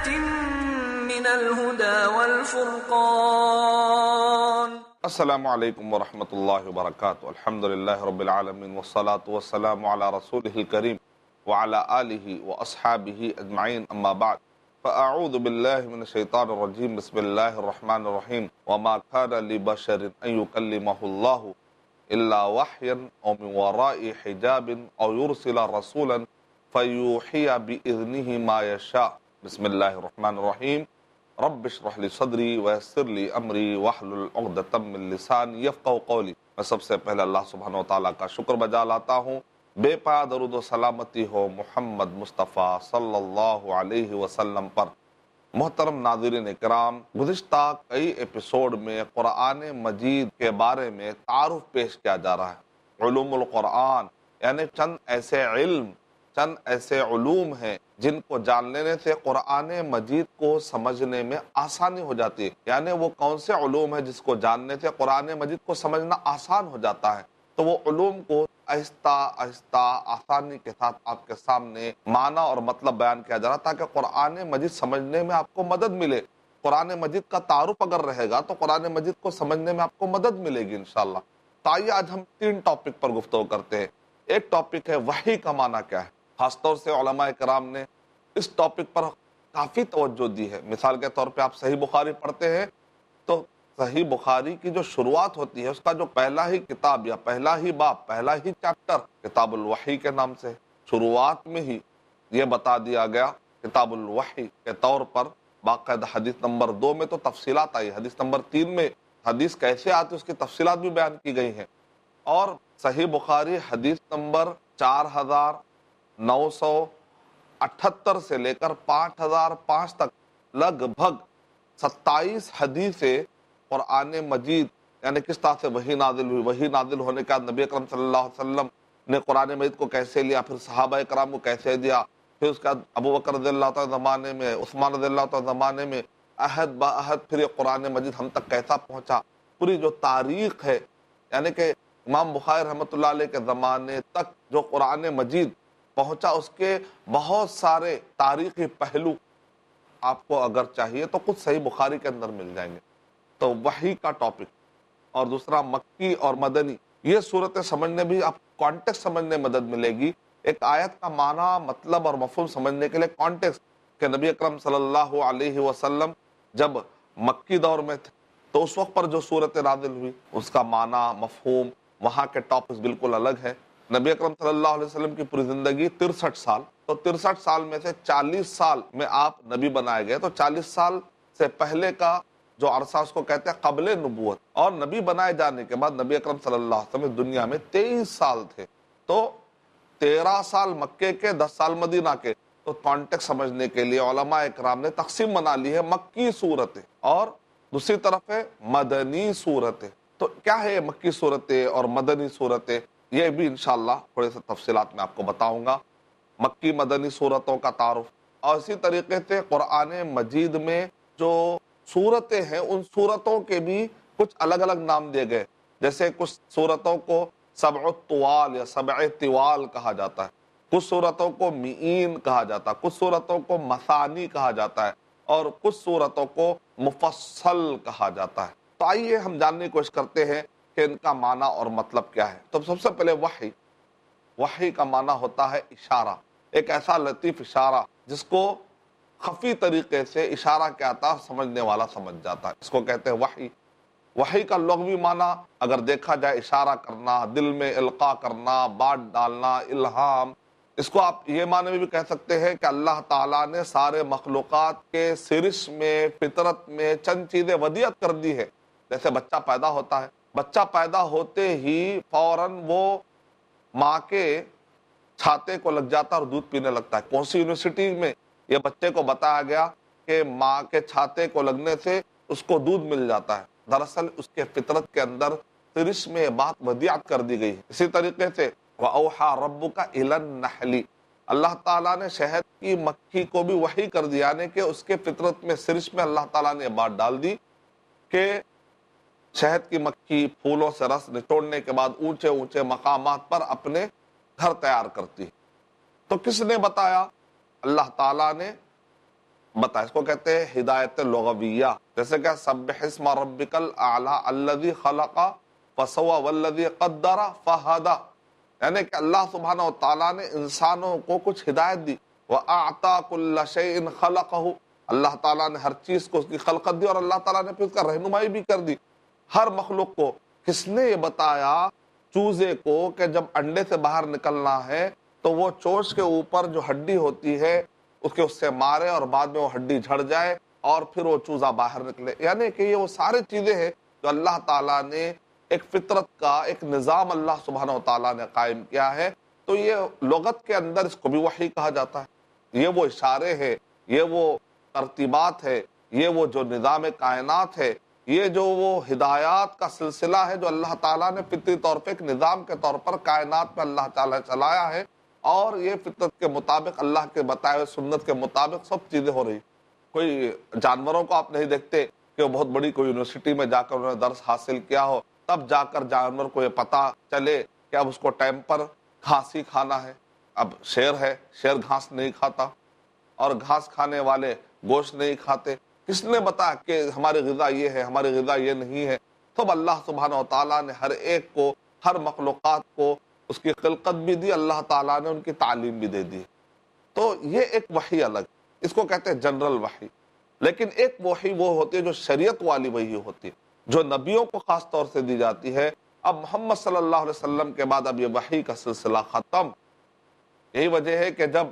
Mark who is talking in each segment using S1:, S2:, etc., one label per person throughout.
S1: بينات من الهدى والفرقان.
S2: السلام علیکم ورحمۃ اللہ وبرکاتہ. الحمدللہ رب العالمین والصلاة والسلام علی رسولہ الکریم وعلی آلہ واصحابہ اجمعین، اما بعد فاعوذ باللہ من الشیطان الرجیم. بسم اللہ الرحمن الرحیم. وما كان لبشر ان يكلمه اللہ الا وحیا او من وراء حجاب او يرسل رسولا فیوحی باذنہ ما یشاء. بسم اللہ الرحمن الرحیم. رب اشرح لی صدری ویسر لی امری واحلل عقدۃ من لسانی یفقہوا قولی. میں سب سے پہلے اللہ سبحانہ و تعالیٰ کا شکر بجا لاتا ہوں. بے پایا درود و سلامتی ہو محمد مصطفیٰ صلی اللہ علیہ وسلم پر. محترم ناظرین اکرام، گزشتہ کئی ایپیسوڈ میں قرآن مجید کے بارے میں تعارف پیش کیا جا رہا ہے. علوم القرآن یعنی چند ایسے علوم ہیں جن کو جان لینے سے قرآن مجید کو سمجھنے میں آسانی ہو جاتی ہے. یعنی وہ کون سے علوم ہیں جس کو جاننے سے قرآن مجید کو سمجھنا آسان ہو جاتا ہے. تو وہ علوم کو آہستہ آہستہ آسانی کے ساتھ آپ کے سامنے معنی اور مطلب بیان کیا جا رہا تاکہ قرآن مجید سمجھنے میں آپ کو مدد ملے. قرآن مجید کا تعارف اگر رہے گا تو قرآن مجید کو سمجھنے میں آپ کو مدد ملے گی انشاءاللہ. تو آئیے آج ہم 3 ٹاپک پر گفتگو کرتے ہیں. ایک ٹاپک ہے وحی کا معنی کیا ہے. خاص طور سے علماء کرام نے اس ٹاپک پر کافی توجہ دی ہے. مثال کے طور پہ آپ صحیح بخاری پڑھتے ہیں تو صحیح بخاری کی جو شروعات ہوتی ہے اس کا جو پہلا ہی کتاب یا پہلا ہی باب، پہلا ہی چیپٹر کتاب الوحی کے نام سے شروعات میں ہی یہ بتا دیا گیا کتاب الوحی کے طور پر. باقاعدہ حدیث نمبر 2 میں تو تفصیلات آئی، حدیث نمبر 3 میں حدیث کیسے آتی اس کی تفصیلات بھی بیان کی گئی ہیں. اور صحیح بخاری حدیث نمبر 4978 سے لے کر 5005 تک لگ بھگ 27 حدیثیں قرآن مجید یعنی کس طرح سے وحی نازل ہوئی، وحی نازل ہونے کے بعد نبی اکرم صلی اللہ علیہ وسلم نے قرآن مجید کو کیسے لیا، پھر صحابہ کرام کو کیسے دیا، پھر اس کے بعد ابو بکر رضی اللہ تعالیٰ زمانے میں، عثمان رضی اللہ تعالیٰ زمانے میں، عہد با عہد پھر یہ قرآن مجید ہم تک کیسا پہنچا. پوری جو تاریخ ہے یعنی کہ امام بخاری رحمۃ اللہ علیہ کے زمانے تک جو قرآن مجید پہنچا اس کے بہت سارے تاریخی پہلو آپ کو اگر چاہیے تو کچھ صحیح بخاری کے اندر مل جائیں گے. تو وحی کا ٹاپک اور دوسرا مکی اور مدنی، یہ صورتیں سمجھنے بھی آپ کانٹیکس سمجھنے میں مدد ملے گی. ایک آیت کا معنی مطلب اور مفہوم سمجھنے کے لیے کانٹیکس کہ نبی اکرم صلی اللہ علیہ وسلم جب مکی دور میں تھے تو اس وقت پر جو صورت نازل ہوئی اس کا معنی مفہوم وہاں کے ٹاپکس بالکل الگ ہیں. نبی اکرم صلی اللہ علیہ وسلم کی پوری زندگی 63 سال، تو 63 سال میں سے 40 سال میں آپ نبی بنائے گئے. تو 40 سال سے پہلے کا جو عرصہ اس کو کہتے ہیں قبل نبوت، اور نبی بنائے جانے کے بعد نبی اکرم صلی اللہ علیہ وسلم دنیا میں 23 سال تھے. تو 13 سال مکے کے، 10 سال مدینہ کے. تو کانٹیکس سمجھنے کے لیے علماء اکرام نے تقسیم بنا لی ہے مکی صورتیں اور دوسری طرف ہے مدنی صورتیں. تو کیا ہے یہ مکی صورتیں اور مدنی صورتیں، یہ بھی انشاءاللہ تھوڑے سے تفصیلات میں آپ کو بتاؤں گا. مکی مدنی صورتوں کا تعارف، اور اسی طریقے سے قرآن مجید میں جو صورتیں ہیں ان صورتوں کے بھی کچھ الگ الگ نام دیے گئے. جیسے کچھ صورتوں کو سبع الطوال یا سبع طوال کہا جاتا ہے، کچھ صورتوں کو مئین کہا جاتا ہے، کچھ صورتوں کو مثانی کہا جاتا ہے، اور کچھ صورتوں کو مفصل کہا جاتا ہے. تو آئیے ہم جاننے کی کوشش کرتے ہیں کہ ان کا معنی اور مطلب کیا ہے. تو سب سے پہلے وحی کا معنی ہوتا ہے اشارہ، ایک ایسا لطیف اشارہ جس کو خفی طریقے سے اشارہ کیا تھا سمجھنے والا سمجھ جاتا ہے، اس کو کہتے ہیں وحی. وحی کا لغوی معنی اگر دیکھا جائے اشارہ کرنا، دل میں القاء کرنا، بات ڈالنا، الہام. اس کو آپ یہ معنی میں بھی کہہ سکتے ہیں کہ اللہ تعالیٰ نے سارے مخلوقات کے سرش میں، فطرت میں چند چیزیں ودیعت کر دی ہے. جیسے بچہ پیدا ہوتا ہے، بچہ پیدا ہوتے ہی فوراً وہ ماں کے چھاتے کو لگ جاتا ہے اور دودھ پینے لگتا ہے. کون سی یونیورسٹی میں یہ بچے کو بتایا گیا کہ ماں کے چھاتے کو لگنے سے اس کو دودھ مل جاتا ہے؟ دراصل اس کے فطرت کے اندر سرش میں بات ودیعت کر دی گئی ہے. اسی طریقے سے وَأَوْحَى رَبُّكَ إِلَى النَّحْلِ، اللہ تعالیٰ نے شہد کی مکھی کو بھی وحی کر دیا، یعنی کہ اس کے فطرت میں سرش میں اللہ تعالیٰ نے بات ڈال دی کہ شہد کی مکھی پھولوں سے رس نچوڑنے کے بعد اونچے اونچے مقامات پر اپنے گھر تیار کرتی ہے. تو کس نے بتایا؟ اللہ تعالیٰ نے بتا، اس کو کہتے ہیں ہدایت لغویہ، جیسے کہ سبح اسم ربک الاعلی الذی خلق فسوی والذی قدر فہدی، یعنی کہ اللہ سبحانہ و تعالیٰ نے انسانوں کو کچھ ہدایت دی، وَأَعْطَى كُلَّ شَيْءٍ خَلَقَهُ، اللہ تعالیٰ نے ہر چیز کو اس کی خلقت دی اور اللہ تعالیٰ نے پھر اس کا رہنمائی بھی کر دی ہر مخلوق کو۔ کس نے یہ بتایا چوزے کو کہ جب انڈے سے باہر نکلنا ہے تو وہ چوچ کے اوپر جو ہڈی ہوتی ہے اس سے مارے اور بعد میں وہ ہڈی جھڑ جائے اور پھر وہ چوزہ باہر نکلے، یعنی کہ یہ وہ سارے چیزیں ہیں جو اللہ تعالیٰ نے ایک فطرت کا ایک نظام اللہ سبحانہ و تعالیٰ نے قائم کیا ہے۔ تو یہ لغت کے اندر اس کو بھی وحی کہا جاتا ہے، یہ وہ اشارے ہیں، یہ وہ ترتیبات ہے، یہ وہ جو نظام کائنات ہے، یہ جو وہ ہدایات کا سلسلہ ہے جو اللہ تعالیٰ نے فطری طور پہ ایک نظام کے طور پر کائنات میں اللہ تعالیٰ نے چلایا ہے، اور یہ فطرت کے مطابق اللہ کے بتائے ہوئے سنت کے مطابق سب چیزیں ہو رہی۔ کوئی جانوروں کو آپ نہیں دیکھتے کہ وہ بہت بڑی کوئی یونیورسٹی میں جا کر انہوں نے درس حاصل کیا ہو، تب جا کر جانور کو یہ پتہ چلے کہ اب اس کو ٹائم پر گھاس ہی کھانا ہے۔ اب شیر ہے، شیر گھاس نہیں کھاتا، اور گھاس کھانے والے گوشت نہیں کھاتے۔ کس نے بتایا کہ ہماری غذا یہ ہے، ہماری غذا یہ نہیں ہے؟ تب اللہ سبحانہ و تعالیٰ نے ہر ایک کو، ہر مخلوقات کو اس کی خلقت بھی دی، اللہ تعالیٰ نے ان کی تعلیم بھی دے دی۔ تو یہ ایک وحی الگ، اس کو کہتے ہیں جنرل وحی۔ لیکن ایک وحی وہ ہوتی ہے جو شریعت والی وحی ہوتی ہے، جو نبیوں کو خاص طور سے دی جاتی ہے۔ اب محمد صلی اللہ علیہ وسلم کے بعد اب یہ وحی کا سلسلہ ختم۔ یہی وجہ ہے کہ جب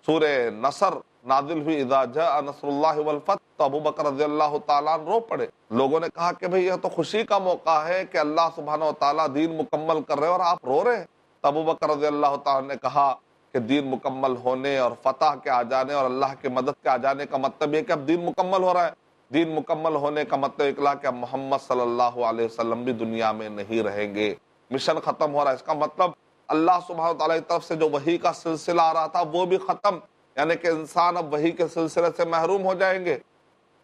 S2: سورہ نصر نازل ہوئی، اذا جاء نصر اللہ والفتح، تو ابو بکر رضی اللہ تعالیٰ عنہ رو پڑے۔ لوگوں نے کہا کہ بھئی یہ تو خوشی کا موقع ہے کہ اللہ سبحانہ و تعالیٰ دین مکمل کر رہے اور آپ رو رہے ہیں۔ تو ابو بکر رضی اللہ تعالیٰ عنہ نے کہا کہ دین مکمل ہونے اور فتح کے آ جانے اور اللہ کی مدد کے آ جانے کا مطلب یہ کہ اب دین مکمل ہو رہا ہے۔ دین مکمل ہونے کا مطلب اکلا کہ اب محمد صلی اللہ علیہ وسلم بھی دنیا میں نہیں رہیں گے، مشن ختم ہو رہا ہے۔ اس کا مطلب اللہ سبحانہ و تعالیٰ کی طرف سے جو وحی کا سلسلہ آ رہا تھا وہ بھی ختم، یعنی کہ انسان اب وحی کے سلسلے سے محروم ہو جائیں گے۔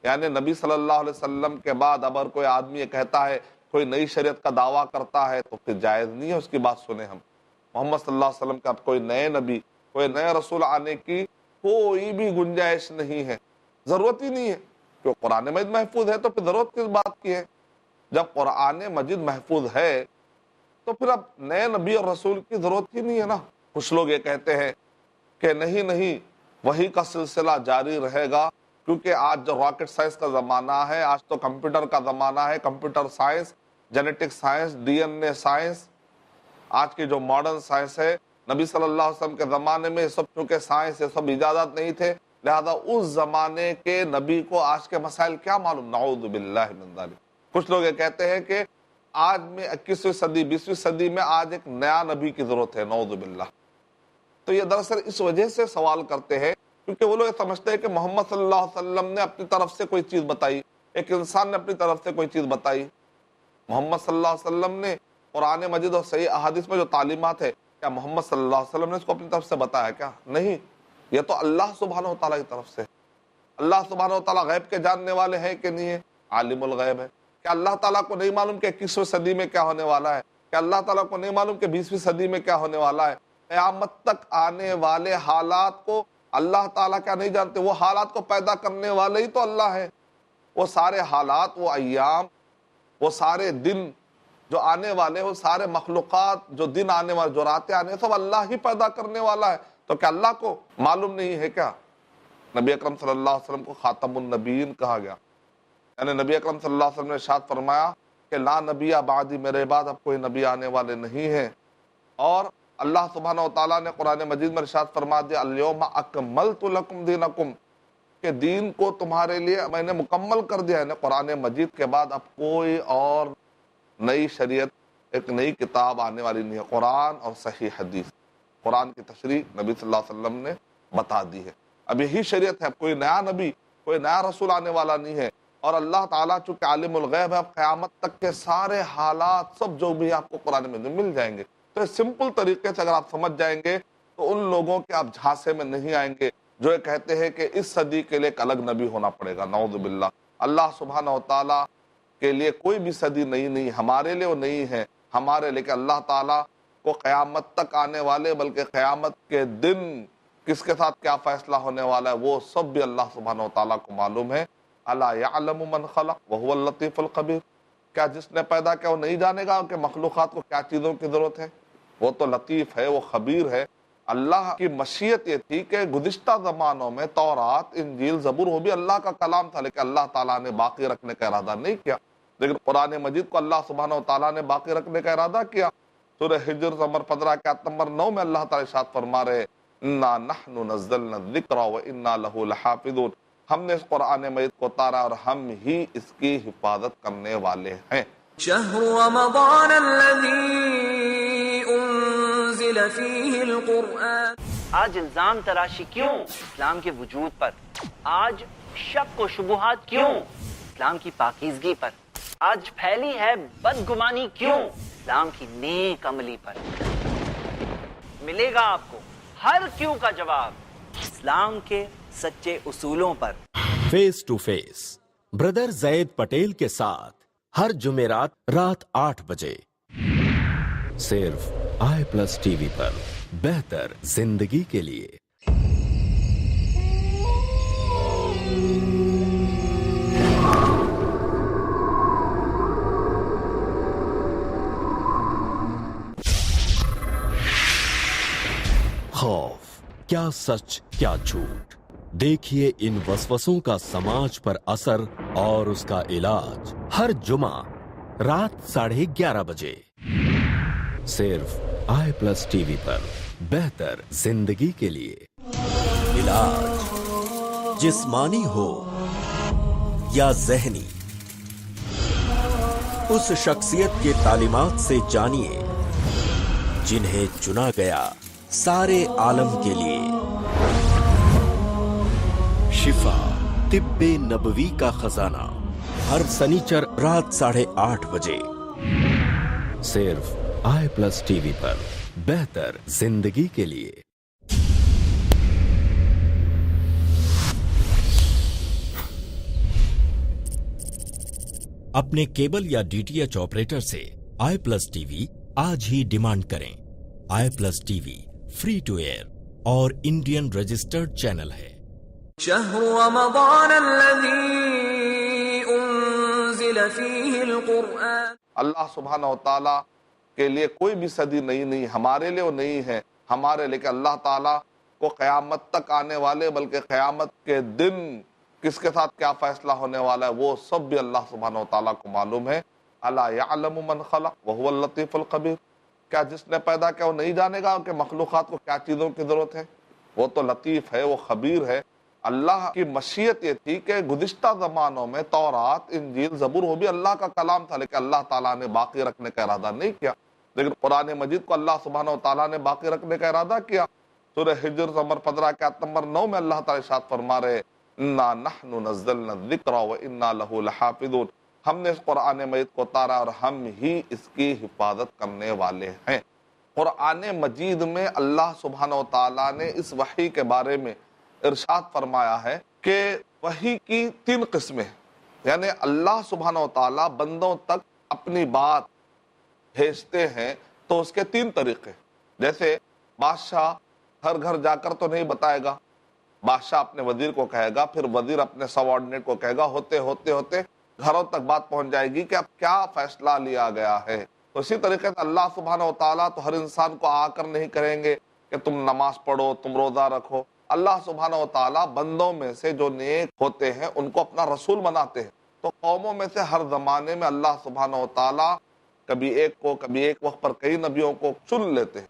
S2: یعنی نبی صلی اللہ علیہ وسلم کے بعد اگر کوئی آدمی یہ کہتا ہے، کوئی نئی شریعت کا دعویٰ کرتا ہے، تو پھر جائز نہیں ہے اس کی بات سنیں ہم۔ محمد صلی اللہ علیہ وسلم کا اب کوئی نئے نبی، کوئی نئے رسول آنے کی کوئی بھی گنجائش نہیں ہے، ضرورت ہی نہیں ہے۔ کہ قرآن مجید محفوظ ہے تو پھر ضرورت کس بات کی ہے؟ جب قرآن مجید محفوظ ہے تو پھر اب نئے نبی اور رسول کی ضرورت ہی نہیں ہے نا۔ کچھ لوگ یہ کہتے ہیں کہ نہیں وحی کا سلسلہ جاری رہے گا، کیونکہ آج جو راکٹ سائنس کا زمانہ ہے، آج تو کمپیوٹر کا زمانہ ہے، computer science, genetic science, D N A science, آج کی جو ماڈرن سائنس ہے، نبی صلی اللہ علیہ وسلم کے زمانے میں یہ سب چونکہ سائنس یہ سب ایجادات نہیں تھے، لہذا اس زمانے کے نبی کو آج کے مسائل کیا معلوم؟ نعوذ باللہ من ذالک۔ کچھ لوگ یہ کہتے ہیں کہ آج میں 21ویں صدی 20ویں صدی میں آج ایک نیا نبی کی ضرورت ہے، نعوذ باللہ۔ تو یہ دراصل اس وجہ سے سوال کرتے ہیں کیونکہ وہ لوگ سمجھتے ہیں کہ محمد صلی اللہ علیہ وسلم نے اپنی طرف سے کوئی چیز بتائی، ایک انسان نے اپنی طرف سے کوئی چیز بتائی۔ محمد صلی اللہ علیہ وسلم نے قرآن مجید اور صحیح احادیث میں جو تعلیمات ہے، کیا محمد صلی اللہ علیہ وسلم نے اس کو اپنی طرف سے بتایا کیا؟ نہیں، یہ تو اللہ سبحانہ و تعالیٰ کی طرف سے۔ اللہ سبحانہ و تعالیٰ غیب کے جاننے والے ہیں کہ نہیں ہے؟ عالم الغیب ہے۔ کیا اللہ تعالیٰ کو نہیں معلوم کہ 21ویں صدی میں کیا ہونے والا ہے؟ کیا اللہ تعالیٰ کو نہیں معلوم کہ 20ویں صدی میں کیا ہونے والا ہے؟ قیامت تک آنے والے حالات کو اللہ تعالیٰ کیا نہیں جانتے؟ وہ حالات کو پیدا کرنے والے ہی تو اللہ ہے۔ وہ سارے حالات، وہ ایام، وہ سارے دن جو آنے والے، وہ سارے مخلوقات جو دن آنے والے، جو راتیں آنے، سب اللہ ہی پیدا کرنے والا ہے۔ تو کیا اللہ کو معلوم نہیں ہے کیا؟ نبی اکرم صلی اللہ علیہ وسلم کو خاتم النبیین کہا گیا، یعنی نبی اکرم صلی اللہ علیہ وسلم نے ارشاد فرمایا کہ لا نبی بعدی، میرے بعد اب کوئی نبی آنے والے نہیں ہیں۔ اور اللہ سبحانہ و تعالیٰ نے قرآن مجید میں ارشاد فرما دیا الیوم اکملت لکم دینکم، کہ دین کو تمہارے لیے میں نے مکمل کر دیا ہے۔ یعنی قرآن مجید کے بعد اب کوئی اور نئی شریعت، ایک نئی کتاب آنے والی نہیں ہے۔ قرآن اور صحیح حدیث، قرآن کی تشریح نبی صلی اللہ علیہ وسلم نے بتا دی ہے۔ اب یہی شریعت ہے، اب کوئی نیا نبی، کوئی نیا رسول آنے والا نہیں ہے۔ اور اللہ تعالیٰ چونکہ عالم الغیب ہے، اب قیامت تک کے سارے حالات سب جو بھی آپ کو قرآن میں مل جائیں گے۔ تو سمپل طریقے سے اگر آپ سمجھ جائیں گے تو ان لوگوں کے آپ جھانسے میں نہیں آئیں گے جو یہ کہتے ہیں کہ اس صدی کے لیے ایک الگ نبی ہونا پڑے گا، نعوذ باللہ۔ اللہ سبحانہ و تعالیٰ کے لیے کوئی بھی صدی نہیں، ہمارے لیے وہ نہیں ہے، ہمارے لیے کہ اللہ تعالیٰ کو قیامت تک آنے والے، بلکہ قیامت کے دن کس کے ساتھ کیا فیصلہ ہونے والا ہے وہ سب بھی اللہ سبحانہ و تعالیٰ کو معلوم ہے. الا یعلم من خلق وهو اللطیف الخبیر. کیا جس نے پیدا کیا وہ نہیں جانے گا کہ مخلوقات کو کیا چیزوں کی ضرورت ہے؟ وہ تو لطیف ہے، وہ خبیر ہے. اللہ کی مشیت یہ تھی کہ گزشتہ زمانوں میں تورات، انجیل، زبور وہ بھی اللہ کا کلام تھا، لیکن اللہ تعالیٰ نے باقی رکھنے کا ارادہ نہیں کیا. لیکن قرآن مجید کو اللہ سبحانہ و تعالیٰ نے باقی رکھنے کا ارادہ کیا. سورہ ہجر نمبر 15 کے آیت نمبر 9 میں اللہ تعالیٰ ارشاد فرما رہے انا نحن نزلنا الذکر وانا لہ لحافظون. ہم نے اس قرآن مجید کو اتارا اور ہم ہی اس کی حفاظت کرنے والے ہیں.
S1: شهر رمضان الذي انزل فيه القرآن.
S3: آج الزام تراشی کیوں اسلام کے وجود پر؟ آج شک و شبہات کیوں اسلام کی پاکیزگی پر؟ آج پھیلی ہے بدگمانی کیوں اسلام کی نیک عملی پر؟ ملے گا آپ کو ہر کیوں کا جواب اسلام کے سچے اصولوں پر.
S4: فیس ٹو فیس بردر زید پٹیل کے ساتھ ہر جمعرات رات 8 بجے صرف i+ ٹی وی پر، بہتر زندگی کے لیے. خوف، کیا سچ کیا جھوٹ، دیکھیے ان وسوسوں کا سماج پر اثر اور اس کا علاج ہر جمعہ رات 11:30 بجے صرف i+ ٹی وی پر، بہتر زندگی کے لیے. علاج جسمانی ہو یا ذہنی، اس شخصیت کے تعلیمات سے جانیے جنہیں چنا گیا سارے عالم کے لیے. شفا طب نبوی کا خزانہ ہر سنیچر رات 8:30 بجے صرف i+ ٹی وی پر، بہتر زندگی کے لیے. اپنے کیبل یا DTH آپریٹر سے i+ ٹی وی آج ہی ڈیمانڈ کریں. i+ T V free to air اور انڈین رجسٹرڈ چینل ہے.
S1: شهر رمضان الذي انزل فيه القرآن.
S2: اللہ سبحانہ و تعالیٰ کے لیے کوئی بھی صدی نہیں، ہمارے لیے وہ نہیں ہے ہمارے، لیکن اللہ تعالیٰ کو قیامت تک آنے والے بلکہ قیامت کے دن کس کے ساتھ کیا فیصلہ ہونے والا ہے وہ سب بھی اللہ سبحانہ و تعالیٰ کو معلوم ہے. الا یعلم من خلق وهو اللطیف الخبیر. کیا جس نے پیدا کیا وہ نہیں جانے گا کہ مخلوقات کو کیا چیزوں کی ضرورت ہے؟ وہ تو لطیف ہے، وہ خبیر ہے. اللہ کی مشیت یہ تھی کہ گزشتہ زمانوں میں تورات، انجیل، زبور وہ بھی اللہ کا کلام تھا، لیکن اللہ تعالیٰ نے باقی رکھنے کا ارادہ نہیں کیا. لیکن قرآن مجید کو اللہ سبحانہ و تعالیٰ نے باقی رکھنے کا ارادہ کیا. سورہ ہجر نمبر 15 کے آیت نمبر 9 میں اللہ تعالیٰ ارشاد فرما رہے انا نحن نزلنا الذکر وانا لہ لحافظون. ہم نے اس قرآن مجید کو اتارا اور ہم ہی اس کی حفاظت کرنے والے ہیں. قرآن مجید میں اللہ سبحانہ و تعالیٰ نے اس وحی کے بارے میں ارشاد فرمایا ہے کہ وحی کی 3 قسمیں، یعنی اللہ سبحانہ و تعالیٰ بندوں تک اپنی بات بھیجتے ہیں تو اس کے 3 طریقے. جیسے بادشاہ ہر گھر جا کر تو نہیں بتائے گا، بادشاہ اپنے وزیر کو کہے گا، پھر وزیر اپنے سبارڈینیٹ کو کہے گا، ہوتے ہوتے گھروں تک بات پہنچ جائے گی کہ اب کیا فیصلہ لیا گیا ہے. تو اسی طریقے سے اللہ سبحانہ و تعالیٰ تو ہر انسان کو آ کر نہیں کریں گے کہ تم نماز پڑھو، تم روزہ رکھو. اللہ سبحانہ و تعالیٰ بندوں میں سے جو نیک ہوتے ہیں ان کو اپنا رسول بناتے ہیں. تو قوموں میں سے ہر زمانے میں اللہ سبحانہ و تعالیٰ کبھی ایک وقت پر کئی نبیوں کو چن لیتے ہیں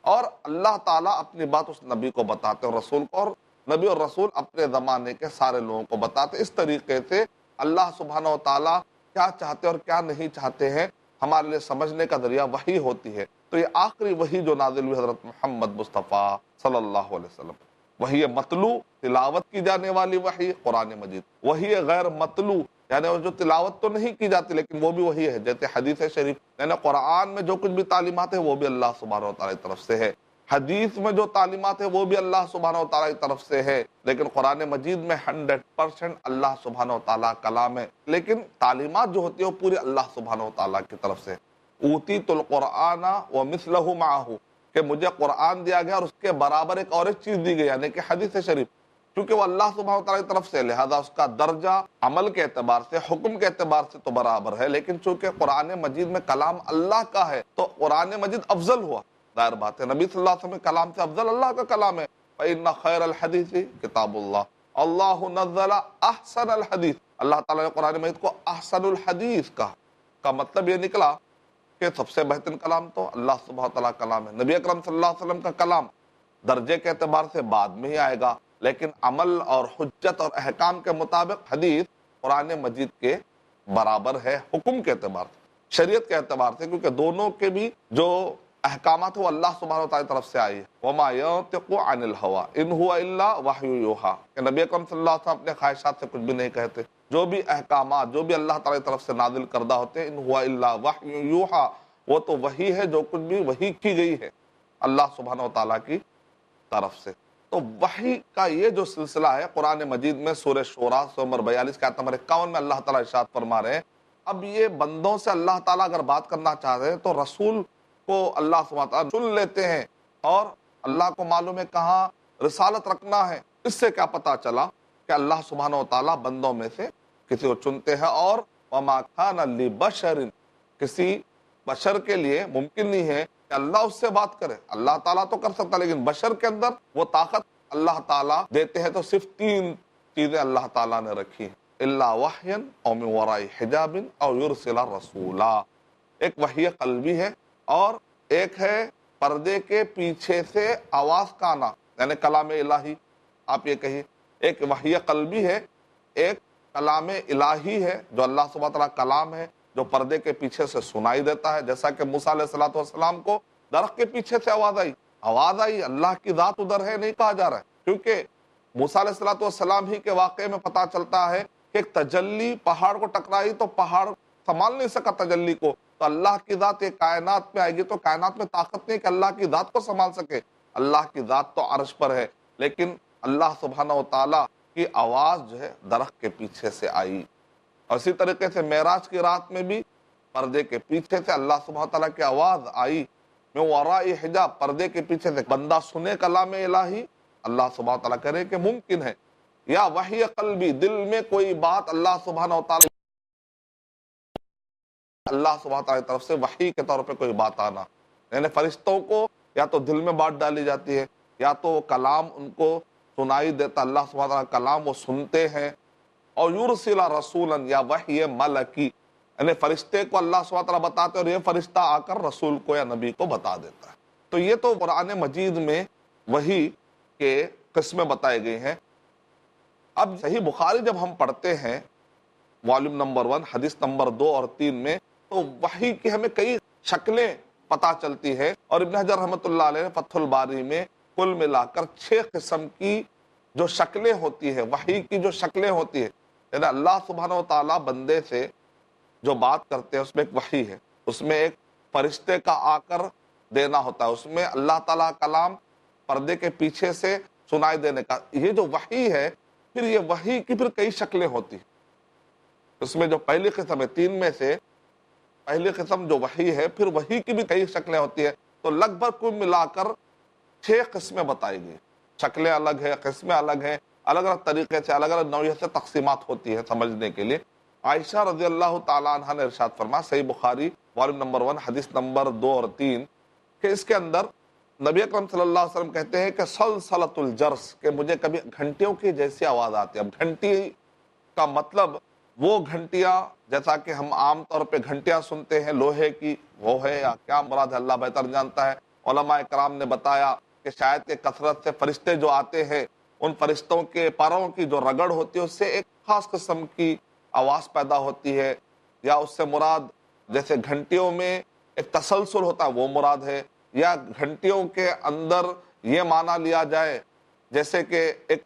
S2: اور اللہ تعالیٰ اپنی بات اس نبی کو بتاتے ہیں، رسول کو، اور نبی اور رسول اپنے زمانے کے سارے لوگوں کو بتاتے. اس طریقے سے اللہ سبحانہ و تعالیٰ کیا چاہتے اور کیا نہیں چاہتے ہیں ہمارے لیے سمجھنے کا ذریعہ وحی ہوتی ہے. تو یہ آخری وحی جو نازل ہوئی حضرت محمد مصطفیٰ صلی اللہ علیہ وسلم، وحی مطلوع تلاوت کی جانے والی وحی قرآن مجید، وحی غیر مطلوع یعنی جو تلاوت تو نہیں کی جاتی لیکن وہ بھی وحی ہے، جیسے حدیث شریف، یعنی قرآن میں جو کچھ بھی تعلیمات ہے وہ بھی اللہ سبحانہ و تعالیٰ کی طرف سے ہے، حدیث میں جو تعلیمات ہے وہ بھی اللہ سبحانہ و تعالیٰ کی طرف سے ہے. لیکن قرآن مجید میں 100% اللہ سبحانہ و تعالیٰ کلام ہے، لیکن تعلیمات جو ہوتی ہے وہ پوری اللہ سبحانہ و تعالیٰ کی طرف سے. اوتیت القرآن ومثلہ معہ، کہ مجھے قرآن دیا گیا اور اس کے برابر ایک اور ایک چیز دی گئی، یعنی کہ حدیث شریف، کیونکہ وہ اللہ سبحانہ وتعالی کی طرف سے، لہذا اس کا درجہ عمل کے اعتبار سے، حکم کے اعتبار سے تو برابر ہے، لیکن چونکہ قرآن مجید میں کلام اللہ کا ہے تو قرآن مجید افضل ہوا، ظاہر بات ہے نبی صلی اللہ علیہ وسلم کے کلام سے افضل اللہ کا کلام ہے۔ فَإِنَّ خَيْرَ الْحَدِيثِ كِتَابُ اللَّهِ اللَّهُ نَزَّلَ أَحْسَنَ الْحَدِيثِ، اللہ تعالیٰ نے قرآن مجید کو احسن الحدیث کہا، کا مطلب یہ نکلا کہ سب سے بہترین کلام تو اللہ سبحانہ تعالیٰ کا کلام ہے۔ نبی اکرم صلی اللہ علیہ وسلم کا کلام درجے کے اعتبار سے بعد میں ہی آئے گا، لیکن عمل اور حجت اور احکام کے مطابق حدیث قرآن مجید کے برابر ہے، حکم کے اعتبار سے، شریعت کے اعتبار سے، کیونکہ دونوں کے بھی جو احکامات وہ اللہ سبحانہ وتعالی طرف سے آئی ہے۔ وَمَا يَنطِقُ عَنِ الْهَوَىٰ إِنْ هُوَ إِلَّا وَحْيٌ يُوحَىٰ، کہ نبی اکرم صلی اللہ علیہ وسلم اپنے خواہشات سے کچھ بھی نہیں کہتے، جو بھی احکامات جو بھی اللہ تعالی کی طرف سے نازل کردہ ہوتے ہیں، إِنْ هُوَ إِلَّا وَحْيٌ يُوحَىٰ، وہ تو وحی ہے، جو کچھ بھی وحی کی گئی ہے اللہ سبحانہ وتعالی کی طرف سے۔ تو وحی کا یہ جو سلسلہ ہے قرآن مجید میں سورہ شورى نمبر 42 کا آیت نمبر 51 میں اللہ تعالیٰ ارشاد فرما رہے ہیں، اب یہ بندوں سے اللہ تعالیٰ اگر بات کرنا چاہتے ہیں تو رسول کو اللہ سبحانہ تعالیٰ چن لیتے ہیں، اور اللہ کو معلوم ہے کہاں رسالت رکھنا ہے۔ اس سے کیا پتا چلا کہ اللہ سبحانہ وتعالیٰ بندوں میں سے کسی کو چنتے ہیں، اور وَمَا كَانَ لِبَشَرٍ، کسی بشر کے لیے ممکن نہیں ہے کہ اللہ اس سے بات کرے، اللہ تعالیٰ تو کر سکتا، لیکن بشر کے اندر وہ طاقت اللہ تعالیٰ دیتے ہیں تو صرف 3 چیزیں اللہ تعالیٰ نے رکھی ہیں، الا وحیا او من وراء حجاب او یرسل رسولا، ایک وحی قلبی ہے اور ایک ہے پردے کے پیچھے سے آواز کا آنا، یعنی کلام الہی، آپ یہ کہیے ایک وحی قلبی ہے، ایک کلام الہی ہے جو اللہ سبحانہ تعالیٰ کلام ہے جو پردے کے پیچھے سے سنائی دیتا ہے، جیسا کہ موسیٰ علیہ السلام کو درخت کے پیچھے سے آواز آئی، اللہ کی ذات ادھر ہے نہیں کہا جا رہا ہے، کیونکہ موسیٰ علیہ السلام ہی کے واقعے میں پتا چلتا ہے کہ ایک تجلی پہاڑ کو ٹکرائی تو پہاڑ سنبھال نہیں سکا تجلی کو، تو اللہ کی ذات یہ کائنات میں آئے گی تو کائنات میں طاقت نہیں کہ اللہ کی ذات کو سنبھال سکے، اللہ کی ذات تو عرش پر ہے، لیکن اللہ سبحانہ وتعالیٰ کی آواز جو ہے درخت کے پیچھے سے آئی۔ اور اسی طریقے سے معراج کی رات میں بھی پردے کے پیچھے سے اللہ سبحانہ تعالیٰ کی آواز آئی، میں وراء حجاب، پردے کے پیچھے سے بندہ سنے کلام الہی، اللہ سبحانہ تعالیٰ کرے کہ ممکن ہے، یا وحی قلبی، دل میں کوئی بات اللہ سبحانہ وتعالی کی طرف سے وحی کے طور پہ کوئی بات آنا، یعنی فرشتوں کو یا تو دل میں بات ڈالی جاتی ہے یا تو وہ کلام ان کو سنائی دیتا، اللہ سبحانہ تعالیٰ کلام وہ سنتے ہیں، اور یرسل رسولا، یا وحی ملکی، یعنی فرشتے کو اللہ سبحانہ تعالیٰ بتاتے اور یہ فرشتہ آ کر رسول کو یا نبی کو بتا دیتا ہے۔ تو یہ تو قرآن مجید میں وحی کے قسمیں بتائے گئے ہیں۔ اب صحیح بخاری جب ہم پڑھتے ہیں والیوم نمبر 1 حدیث نمبر 2 اور 3 میں، تو وحی کی ہمیں کئی شکلیں پتہ چلتی ہیں، اور ابن حجر رحمۃ اللہ علیہ نے فتح الباری میں کل ملا کر 6 قسم کی جو شکلیں ہوتی ہیں، وحی کی جو شکلیں ہوتی ہیں، یعنی اللہ سبحانہ وتعالیٰ بندے سے جو بات کرتے ہیں اس میں ایک وحی ہے، اس میں ایک فرشتے کا آ کر دینا ہوتا ہے، اس میں اللہ تعالیٰ کلام پردے کے پیچھے سے سنائی دینے کا، یہ جو وحی ہے، پھر یہ وحی کی پھر کئی شکلیں ہوتی ہیں۔ اس میں جو پہلی قسم ہے، 3 میں سے پہلی قسم جو وحی ہے، پھر وحی کی بھی کئی شکلیں ہوتی ہیں، تو لگ بھگ کل ملا کر 6 قسمیں بتائی گئی، شکلیں الگ ہیں، قسمیں الگ ہیں، الگ الگ طریقے سے، الگ الگ نوعیت سے تقسیمات ہوتی ہیں سمجھنے کے لیے۔ عائشہ رضی اللہ تعالیٰ عنہ نے ارشاد فرمایا، صحیح بخاری والیوم نمبر 1 حدیث نمبر 2 اور 3، کہ اس کے اندر نبی اکرم صلی اللہ علیہ وسلم کہتے ہیں کہ سلسلۃ الجرس، کہ مجھے کبھی گھنٹیوں کی جیسی آواز آتی ہے۔ اب گھنٹی کا مطلب وہ گھنٹیاں جیسا کہ ہم عام طور پہ گھنٹیاں سنتے ہیں لوہے کی، وہ ہے یا کیا مراد ہے اللہ بہتر جانتا ہے۔ علماء کرام نے بتایا کہ شاید کہ کثرت سے فرشتے جو آتے ہیں، ان فرشتوں کے پروں کی جو رگڑ ہوتی ہے اس سے ایک خاص قسم کی آواز پیدا ہوتی ہے، یا اس سے مراد جیسے گھنٹیوں میں ایک تسلسل ہوتا ہے وہ مراد ہے، یا گھنٹیوں کے اندر یہ معنی لیا جائے جیسے کہ ایک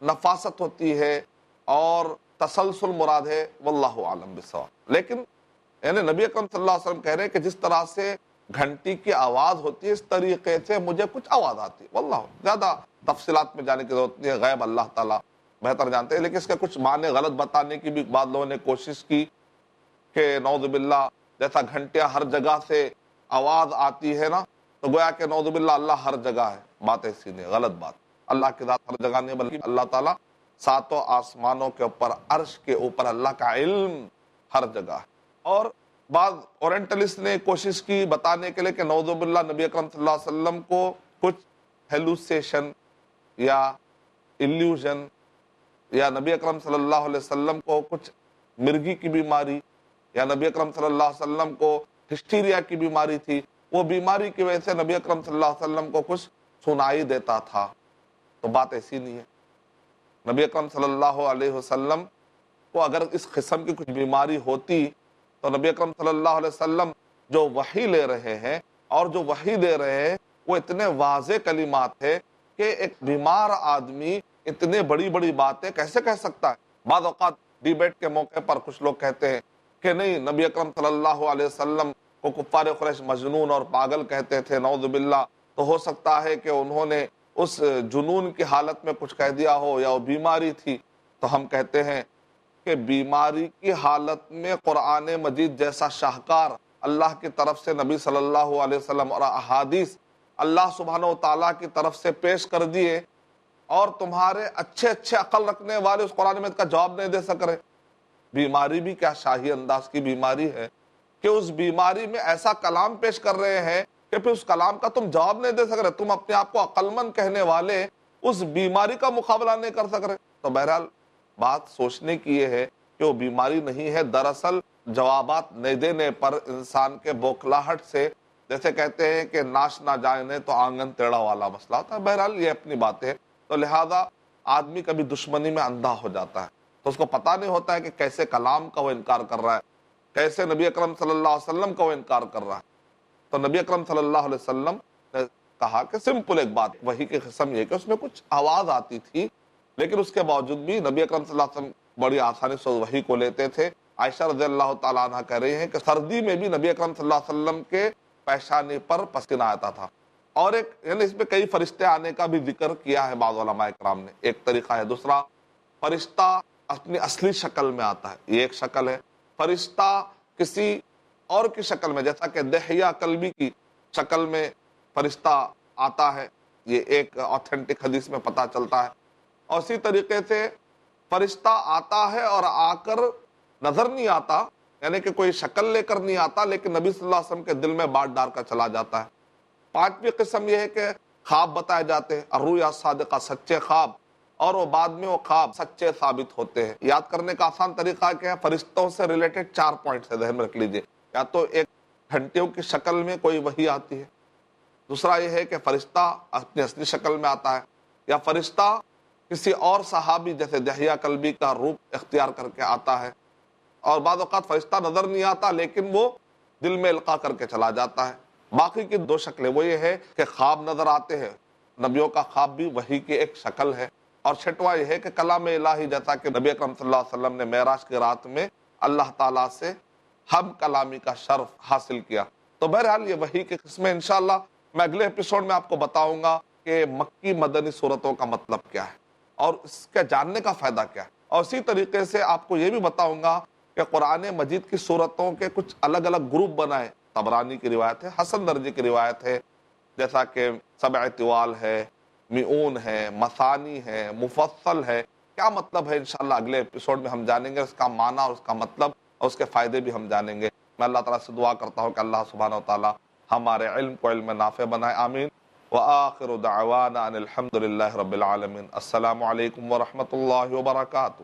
S2: نفاست ہوتی ہے اور تسلسل مراد ہے، واللہ عالم بالصواب۔ لیکن یعنی نبی اکرم صلی اللہ علیہ وسلم کہہ رہے ہیں کہ جس طرح سے گھنٹی کی آواز ہوتی ہے اس طریقے سے مجھے کچھ آواز آتی ہے، واللہ زیادہ تفصیلات میں جانے کی ضرورت نہیں ہے، غیب اللہ تعالیٰ بہتر جانتے ہیں، لیکن اس کے کچھ معنی غلط بتانے کی بھی بعض لوگوں نے کوشش کی کہ نعوذ باللہ جیسا گھنٹیاں ہر جگہ سے آواز آتی ہے نا، تو گویا کہ نعوذ باللہ اللہ ہر جگہ ہے، بات ایسی نہیں، غلط بات. اللہ کی ذات ہر جگہ نہیں، بلکہ اللہ تعالیٰ ساتوں آسمانوں کے اوپر، عرش کے اوپر، اللہ کا علم ہر جگہ ہے. اور بعض اورینٹلسٹ نے کوشش کی بتانے کے لیے کہ نعوذ باللہ نبی اکرم صلی اللہ علیہ وسلم کو کچھ ہیلوسیشن یا ایلیوژن، یا نبی اکرم صلی اللہ علیہ وسلم کو کچھ مرگی کی بیماری، یا نبی اکرم صلی اللہ علیہ وسلم کو ہسٹیریا کی بیماری تھی، وہ بیماری کی وجہ سے نبی اکرم صلی اللہ علیہ وسلم کو کچھ سنائی دیتا تھا. تو بات ایسی نہیں ہے. نبی اکرم صلی اللہ علیہ وسلم کو اگر اس قسم کی کچھ بیماری ہوتی تو نبی اکرم صلی اللہ علیہ وسلم جو وحی لے رہے ہیں اور جو وحی دے رہے ہیں وہ اتنے واضح کلمات ہیں کہ ایک بیمار آدمی اتنے بڑی بڑی باتیں کیسے کہہ سکتا ہے. بعض اوقات ڈیبیٹ کے موقع پر کچھ لوگ کہتے ہیں کہ نہیں، نبی اکرم صلی اللہ علیہ وسلم کو کفار قریش مجنون اور پاگل کہتے تھے، نعوذ باللہ، تو ہو سکتا ہے کہ انہوں نے اس جنون کی حالت میں کچھ کہہ دیا ہو یا وہ بیماری تھی. تو ہم کہتے ہیں کہ بیماری کی حالت میں قرآن مجید جیسا شاہکار اللہ کی طرف سے نبی صلی اللہ علیہ وسلم اور احادیث اللہ سبحانہ و تعالیٰ کی طرف سے پیش کر دیے، اور تمہارے اچھے اچھے عقل رکھنے والے اس قرآن مجید کا جواب نہیں دے سک رہے. بیماری بھی کیا شاہی انداز کی بیماری ہے کہ اس بیماری میں ایسا کلام پیش کر رہے ہیں کہ پھر اس کلام کا تم جواب نہیں دے سک رہے. تم اپنے آپ کو عقل مند کہنے والے اس بیماری کا مقابلہ نہیں کر سک رہے. تو بہرحال بات سوچنے کی یہ ہے کہ وہ بیماری نہیں ہے، دراصل جوابات نہیں دینے پر انسان کے بوکھلاہٹ سے، جیسے کہتے ہیں کہ ناش نہ جانے تو آنگن ٹیڑھا والا مسئلہ ہوتا ہے. بہرحال یہ اپنی بات ہے. تو لہذا آدمی کبھی دشمنی میں اندھا ہو جاتا ہے تو اس کو پتہ نہیں ہوتا ہے کہ کیسے کلام کا وہ انکار کر رہا ہے، کیسے نبی اکرم صلی اللہ علیہ وسلم کا وہ انکار کر رہا ہے. تو نبی اکرم صلی اللہ علیہ وسلم نے کہا کہ سمپل ایک بات، وحی کی قسم یہ کہ اس میں کچھ آواز آتی تھی، لیکن اس کے باوجود بھی نبی اکرم صلی اللہ علیہ وسلم بڑی آسانی سے وحی کو لیتے تھے. عائشہ رضی اللہ تعالیٰ عنہ کہہ رہی ہیں کہ سردی میں بھی نبی اکرم صلی اللہ علیہ وسلم کے پیشانی پر پسینہ آتا تھا. اور ایک یعنی اس میں کئی فرشتے آنے کا بھی ذکر کیا ہے بعض علماء کرام نے، ایک طریقہ ہے. دوسرا، فرشتہ اپنی اصلی شکل میں آتا ہے، یہ ایک شکل ہے. فرشتہ کسی اور کی شکل میں، جیسا کہ دحیہ کلبی کی شکل میں فرشتہ آتا ہے، یہ ایک آتھینٹک حدیث میں پتہ چلتا ہے. اور اسی طریقے سے فرشتہ آتا ہے اور آ کر نظر نہیں آتا، یعنی کہ کوئی شکل لے کر نہیں آتا، لیکن نبی صلی اللہ علیہ وسلم کے دل میں بات ڈال کر چلا جاتا ہے. پانچویں قسم یہ ہے کہ خواب بتائے جاتے ہیں، الرؤیا صادقہ، سچے خواب، اور وہ بعد میں وہ خواب سچے ثابت ہوتے ہیں. یاد کرنے کا آسان طریقہ کیا ہے؟ فرشتوں سے ریلیٹڈ 4 پوائنٹس ہے، ذہن میں رکھ لیجئے. یا تو ایک گھنٹیوں کی شکل میں کوئی وحی آتی ہے، دوسرا یہ ہے کہ فرشتہ اپنی اصلی شکل میں آتا ہے، یا فرشتہ کسی اور صحابی جیسے دحیہ کلبی کا روپ اختیار کر کے آتا ہے، اور بعض اوقات فرشتہ نظر نہیں آتا لیکن وہ دل میں القا کر کے چلا جاتا ہے. باقی کی 2 شکلیں وہ یہ ہے کہ خواب نظر آتے ہیں، نبیوں کا خواب بھی وحی کی ایک شکل ہے. اور چھٹواں یہ ہے کہ کلام الہی، جیسا کہ نبی اکرم صلی اللہ علیہ وسلم نے معراج کی رات میں اللہ تعالیٰ سے ہم کلامی کا شرف حاصل کیا. تو بہرحال یہ وحی کی قسمیں انشاءاللہ میں اگلے ایپیسوڈ میں آپ کو بتاؤں گا کہ مکی مدنی صورتوں کا مطلب کیا ہے اور اس کے جاننے کا فائدہ کیا ہے. اور اسی طریقے سے آپ کو یہ بھی بتاؤں گا کہ قرآن مجید کی صورتوں کے کچھ الگ الگ گروپ بنائے. طبرانی کی روایت ہے، حسن درجے کی روایت ہے، جیسا کہ 7 طوال ہے، میعون ہے، مثانی ہے، مفصل ہے. کیا مطلب ہے انشاءاللہ اگلے ایپیسوڈ میں ہم جانیں گے، اس کا معنی اور اس کا مطلب اور اس کے فائدے بھی ہم جانیں گے. میں اللہ تعالیٰ سے دعا کرتا ہوں کہ اللہ سبحانہ و تعالیٰ ہمارے علم کو علم نافع بنائے. آمین. وآخر دعوانا ان الحمد للہ رب العالمین. السلام علیکم ورحمۃ اللہ وبرکاتہ.